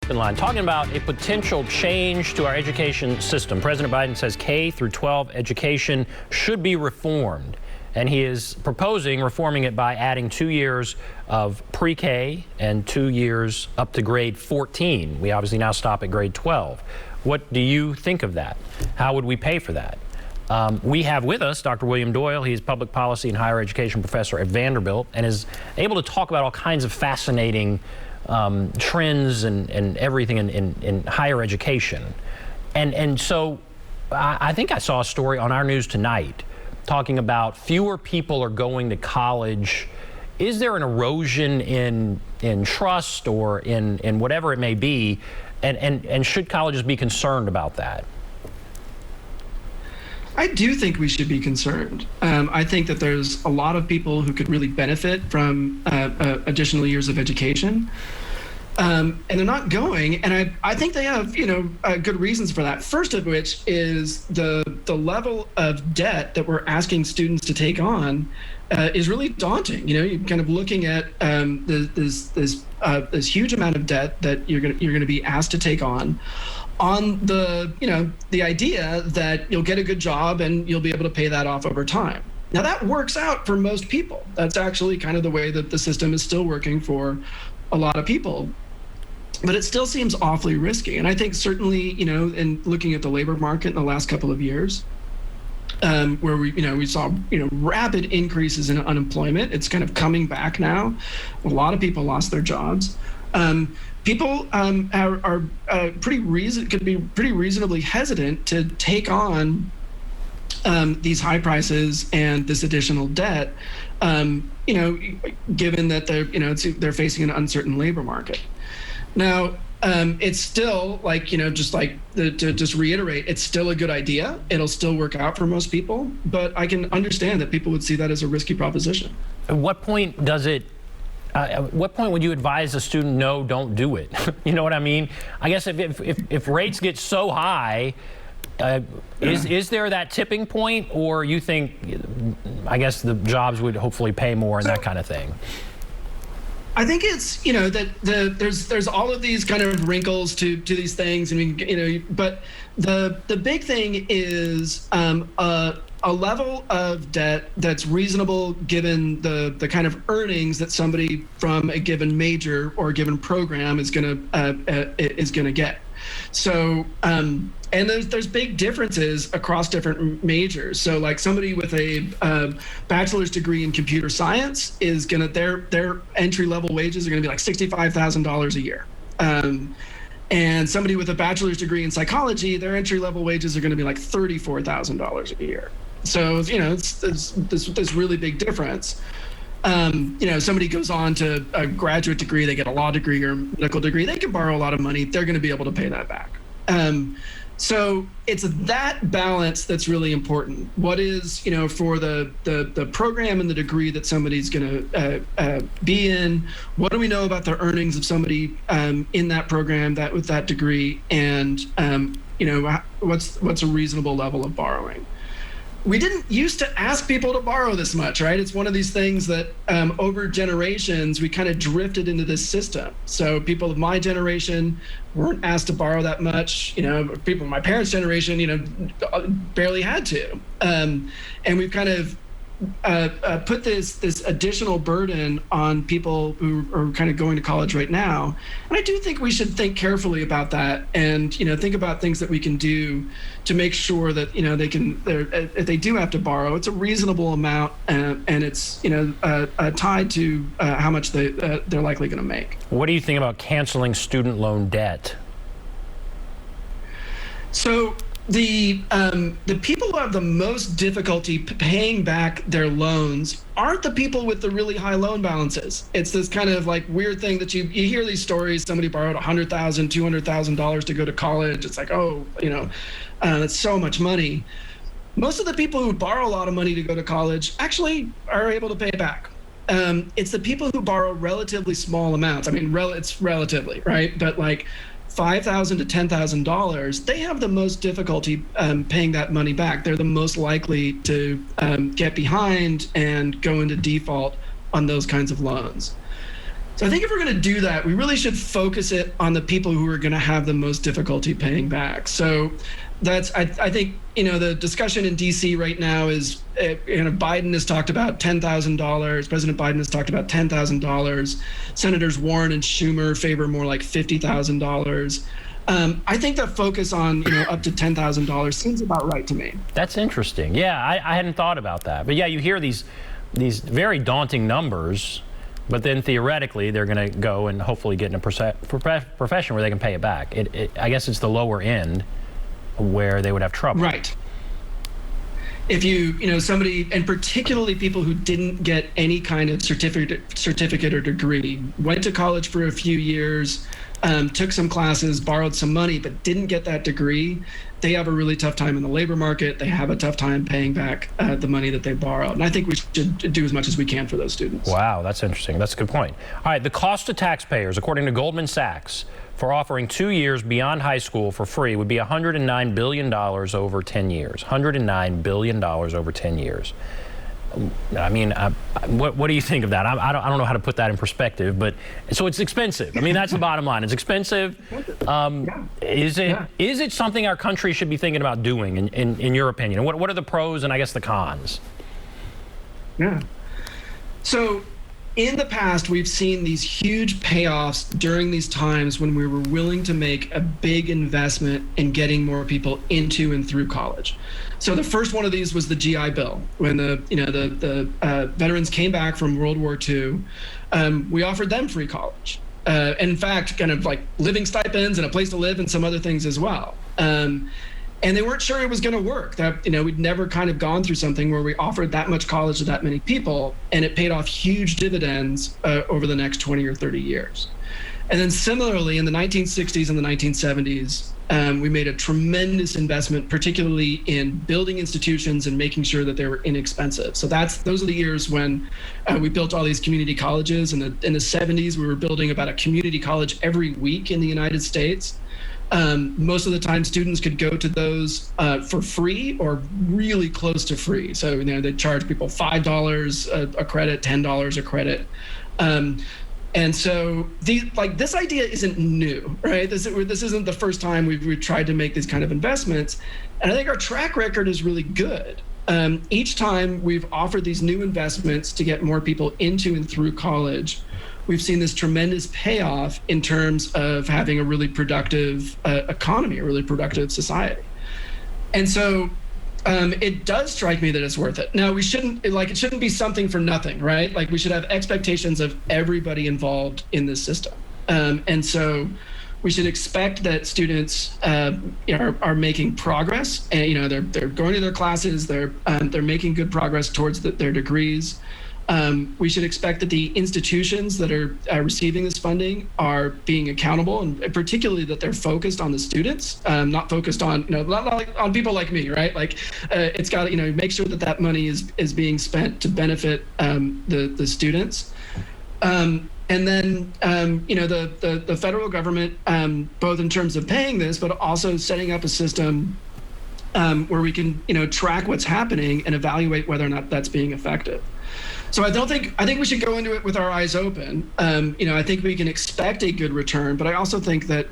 Aspen line, talking about a potential change to our education system. President Biden says K through 12 education should be reformed, and he is proposing reforming it by adding 2 years of pre-K and 2 years up to grade 14. We obviously now stop at grade 12. What do you think of that? How would we pay for that? We have with us Dr. William Doyle. He's public policy and higher education professor at Vanderbilt and is able to talk about all kinds of fascinating trends and everything in higher education. And so I think I saw a story on our news tonight talking about fewer people are going to college. Is there an erosion in trust or in whatever it may be? And should colleges be concerned about that? I do think we should be concerned. I think that there's a lot of people who could really benefit from additional years of education, and they're not going. And I think they have, good reasons for that. First of which is the level of debt that we're asking students to take on is really daunting. You're kind of looking at this huge amount of debt that you're going to be asked to take on the idea that you'll get a good job and you'll be able to pay that off over time. Now that works out for most people. That's actually kind of the way that the system is still working for a lot of people. But it still seems awfully risky. And I think certainly, in looking at the labor market in the last couple of years, where we saw rapid increases in unemployment. It's kind of coming back now. A lot of people lost their jobs. People could be pretty reasonably hesitant to take on these high prices and this additional debt, given that they're facing an uncertain labor market. Now, it's still to just reiterate, it's still a good idea. It'll still work out for most people, but I can understand that people would see that as a risky proposition. At what point does it? At what point would you advise a student, no, don't do it? You know what I mean? I guess if rates get so high, is there that tipping point, or you think, I guess the jobs would hopefully pay more and that kind of thing? I think it's that there's all of these kind of wrinkles to these things. I mean, but the big thing is a level of debt that's reasonable given the kind of earnings that somebody from a given major or a given program is gonna get. So and there's big differences across different majors. So like somebody with a bachelor's degree in computer science is their entry level wages are gonna be like $65,000 a year. And somebody with a bachelor's degree in psychology, their entry level wages are gonna be like $34,000 a year. So it's this really big difference. Somebody goes on to a graduate degree, they get a law degree or a medical degree, they can borrow a lot of money, they're going to be able to pay that back. So it's that balance that's really important. What is, for the program and the degree that somebody's going to be in, what do we know about the earnings of somebody in that program, with that degree, and what's a reasonable level of borrowing? We didn't used to ask people to borrow this much, right? It's one of these things that over generations, we kind of drifted into this system. So people of my generation weren't asked to borrow that much. People of my parents' generation, barely had to. And we've kind of put this additional burden on people who are kind of going to college right now. And I do think we should think carefully about that and, think about things that we can do to make sure that, if they do have to borrow, it's a reasonable amount and it's, tied to how much they're likely going to make. What do you think about canceling student loan debt? So the people who have the most difficulty paying back their loans aren't the people with the really high loan balances. It's this kind of like weird thing that you hear these stories. Somebody borrowed $100,000, $200,000 to go to college. It's like, that's so much money. Most of the people who borrow a lot of money to go to college actually are able to pay it back. It's the people who borrow relatively small amounts. I mean, it's relatively, right? But like $5,000 to $10,000, they have the most difficulty paying that money back. They're the most likely to get behind and go into default on those kinds of loans. So I think if we're going to do that, we really should focus it on the people who are going to have the most difficulty paying back. So that's, I think, the discussion in DC right now is, Biden has talked about $10,000. President Biden has talked about $10,000. Senators Warren and Schumer favor more like $50,000. I think the focus on, up to $10,000 seems about right to me. That's interesting. Yeah, I hadn't thought about that. But yeah, you hear these very daunting numbers, but then theoretically they're going to go and hopefully get in a profession where they can pay it back. I guess it's the lower end where they would have trouble. Right. If somebody, and particularly people who didn't get any kind of certificate or degree, went to college for a few years, took some classes, borrowed some money, but didn't get that degree, they have a really tough time in the labor market. They have a tough time paying back the money that they borrowed. And I think we should do as much as we can for those students. Wow, that's interesting. That's a good point. All right, the cost to taxpayers, according to Goldman Sachs, for offering 2 years beyond high school for free would be $109 billion over 10 years. $109 billion over 10 years. I mean, what do you think of that? I don't know how to put that in perspective, but so it's expensive. I mean, that's the bottom line. It's expensive. Is it something our country should be thinking about doing, in your opinion? What are the pros and I guess the cons? Yeah. So in the past, we've seen these huge payoffs during these times when we were willing to make a big investment in getting more people into and through college. So the first one of these was the GI Bill. When the veterans came back from World War II, we offered them free college. And in fact, kind of like living stipends and a place to live and some other things as well. And they weren't sure it was going to work. That we'd never kind of gone through something where we offered that much college to that many people, and it paid off huge dividends over the next 20 or 30 years. And then similarly, in the 1960s and the 1970s, we made a tremendous investment, particularly in building institutions and making sure that they were inexpensive. So those are the years when we built all these community colleges. In the 70s, we were building about a community college every week in the United States. Most of the time, students could go to those for free or really close to free. So they charge people $5 a credit, $10 a credit. And so this idea isn't new, right? This isn't the first time we've tried to make these kind of investments. And I think our track record is really good. Each time we've offered these new investments to get more people into and through college, we've seen this tremendous payoff in terms of having a really productive economy, a really productive society. And so it does strike me that it's worth it. Now, it shouldn't be something for nothing, right? Like, we should have expectations of everybody involved in this system. And so we should expect that students are making progress, and they're going to their classes, they're making good progress towards their degrees. We should expect that the institutions that are receiving this funding are being accountable, and particularly that they're focused on the students, not focused on on people like me, right? Like, it's got to make sure that money is being spent to benefit the students. And then, the federal government, both in terms of paying this, but also setting up a system where we can, track what's happening and evaluate whether or not that's being effective. So I think we should go into it with our eyes open. I think we can expect a good return, but I also think that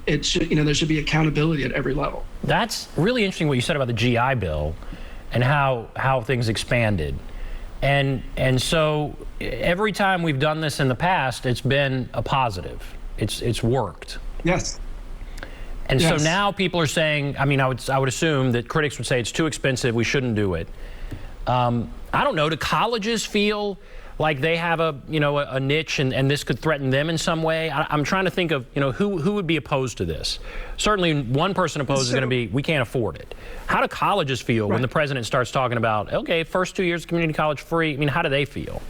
there should be accountability at every level. That's really interesting what you said about the GI Bill and how things expanded. And so every time we've done this in the past, it's been a positive. It's worked. Yes. And so now people are saying, I would assume that critics would say it's too expensive, we shouldn't do it. I don't know, do colleges feel like they have a niche and this could threaten them in some way? I'm trying to think of, who would be opposed to this? Certainly one person opposed is going to be, we can't afford it. How do colleges feel when the president starts talking about, okay, first 2 years of community college free? How do they feel?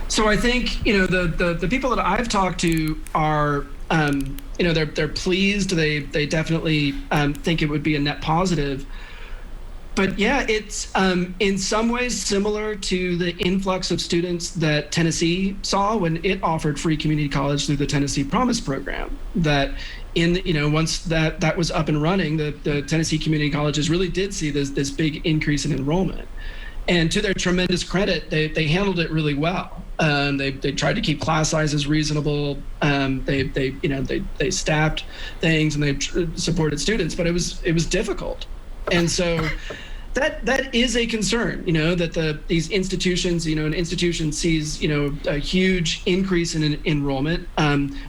So I think, the people that I've talked to are, they're pleased. They definitely think it would be a net positive. But yeah, it's in some ways similar to the influx of students that Tennessee saw when it offered free community college through the Tennessee Promise program. That once that was up and running, the Tennessee community colleges really did see this big increase in enrollment. And to their tremendous credit, they handled it really well. They tried to keep class sizes reasonable. They staffed things and they supported students, but it was difficult. And so that is a concern, that these institutions, an institution sees, a huge increase in enrollment,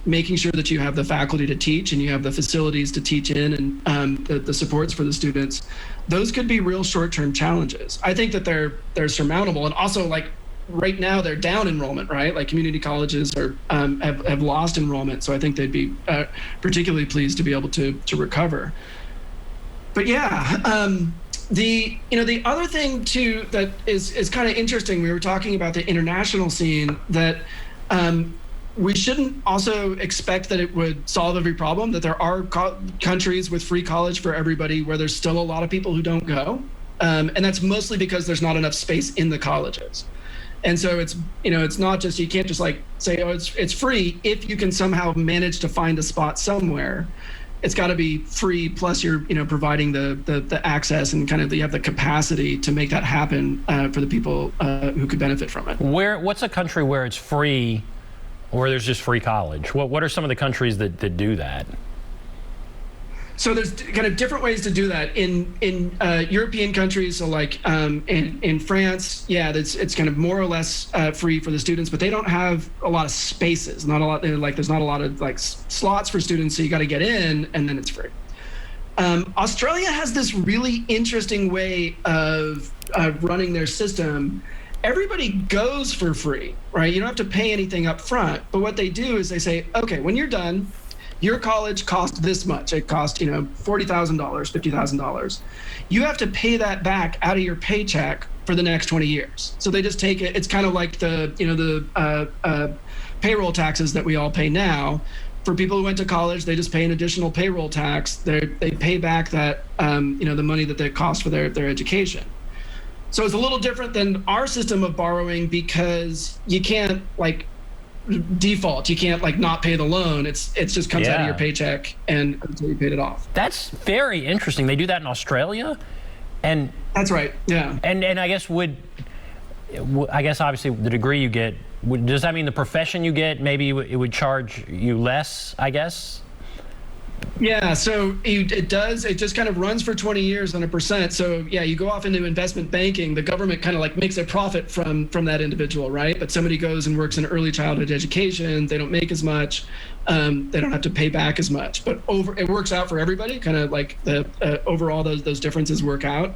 making sure that you have the faculty to teach and you have the facilities to teach in and the supports for the students. Those could be real short-term challenges. I think that they're surmountable, and also like right now they're down enrollment, right? Like community colleges are have lost enrollment, so I think they'd be particularly pleased to be able to recover. But yeah. The other thing too that is kind of interesting, we were talking about the international scene, that we shouldn't also expect that it would solve every problem, that there are countries with free college for everybody where there's still a lot of people who don't go. And that's mostly because there's not enough space in the colleges. And so it's not just, you can't just like say, oh, it's free if you can somehow manage to find a spot somewhere. It's got to be free, plus you're providing the access and kind of you have the capacity to make that happen for the people who could benefit from it. What's a country where it's free, or there's just free college? What are some of the countries that do that? So there's kind of different ways to do that in European countries. So like in France, yeah, it's kind of more or less free for the students, but they don't have a lot of spaces. Not a lot. There's not a lot of like slots for students, so you got to get in, and then it's free. Australia has this really interesting way of running their system. Everybody goes for free, right? You don't have to pay anything up front, but what they do is they say, okay, when you're done, your college cost this much. It cost, $40,000, $50,000. You have to pay that back out of your paycheck for the next 20 years. So they just take it. It's kind of like the payroll taxes that we all pay now. For people who went to college, they just pay an additional payroll tax. They pay back that, the money that they cost for their education. So it's a little different than our system of borrowing, because you can't default. You can't not pay the loan. It just comes out of your paycheck and until you paid it off. That's very interesting. They do that in Australia, and that's right. Yeah. And I guess obviously the degree you get, does that mean the profession you get, maybe it would charge you less, I guess? Yeah, so it does. It just kind of runs for 20 years on a percent. So yeah, you go off into investment banking, the government kind of makes a profit from that individual, right? But somebody goes and works in early childhood education, they don't make as much, they don't have to pay back as much. But it works out for everybody, kind of overall those differences work out.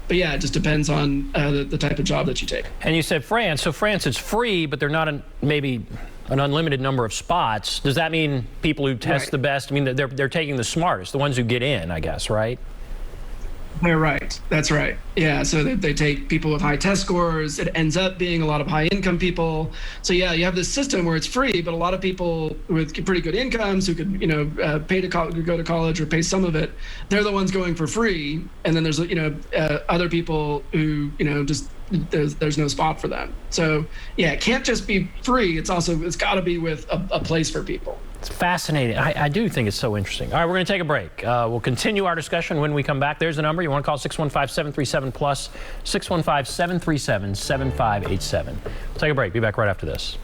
But yeah, it just depends on the type of job that you take. And you said France. So France, it's free, but they're not maybe an unlimited number of spots. Does that mean people who test the best? I mean, they're taking the smartest, the ones who get in, I guess, right? They're right. That's right. Yeah. So they take people with high test scores. It ends up being a lot of high income people. So yeah, you have this system where it's free, but a lot of people with pretty good incomes who could, pay to go to college or pay some of it, they're the ones going for free. And then there's, other people who, just there's no spot for them. So yeah, it can't just be free. It's got to be with a place for people. It's fascinating. I do think it's so interesting. All right, we're going to take a break. We'll continue our discussion when we come back. There's the number. You want to call 615-737-PLUS, 615-737-7587. We'll take a break. Be back right after this.